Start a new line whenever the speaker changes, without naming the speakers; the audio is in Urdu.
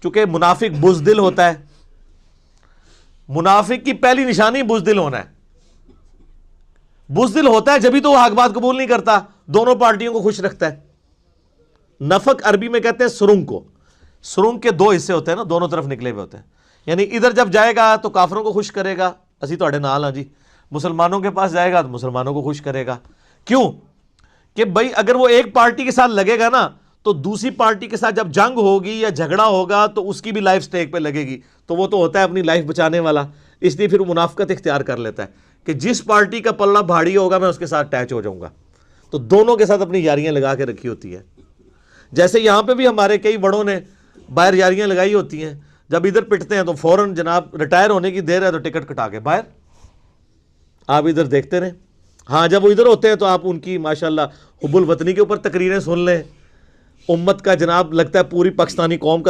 چونکہ منافق بزدل ہوتا ہے، منافق کی پہلی نشانی بزدل ہونا ہے. بزدل ہوتا ہے جبھی تو وہ حق بات قبول نہیں کرتا، دونوں پارٹیوں کو خوش رکھتا ہے. نفق عربی میں کہتے ہیں سرنگ کو. سرنگ کے دو حصے ہوتے ہیں نا، دونوں طرف نکلے ہوئے ہوتے ہیں. یعنی ادھر جب جائے گا تو کافروں کو خوش کرے گا، اسی تواڈے نال ہاں جی. مسلمانوں کے پاس جائے گا تو مسلمانوں کو خوش کرے گا. کیوں؟ کہ بھائی اگر وہ ایک پارٹی کے ساتھ لگے گا نا تو دوسری پارٹی کے ساتھ جب جنگ ہوگی یا جھگڑا ہوگا تو اس کی بھی لائف سٹیک پہ لگے گی، تو وہ تو ہوتا ہے اپنی لائف بچانے والا، اس لیے پھر منافقت اختیار کر لیتا ہے کہ جس پارٹی کا پلہ بھاری ہوگا میں اس کے ساتھ اٹیچ ہو جاؤں گا. تو دونوں کے ساتھ اپنی یاریاں لگا کے رکھی ہوتی ہے. جیسے یہاں پہ بھی ہمارے کئی بڑوں نے باہر یاریاں لگائی ہوتی ہیں، جب ادھر پٹتے ہیں تو فوراً جناب ریٹائر ہونے کی دیر ہے تو ٹکٹ کٹا کے باہر، آپ ادھر دیکھتے رہیں. ہاں جب وہ ادھر ہوتے ہیں تو آپ ان کی ماشاءاللہ حب الوطنی کے اوپر تقریریں سن لیں. امت کا جناب لگتا ہے پوری پاکستانی قوم کا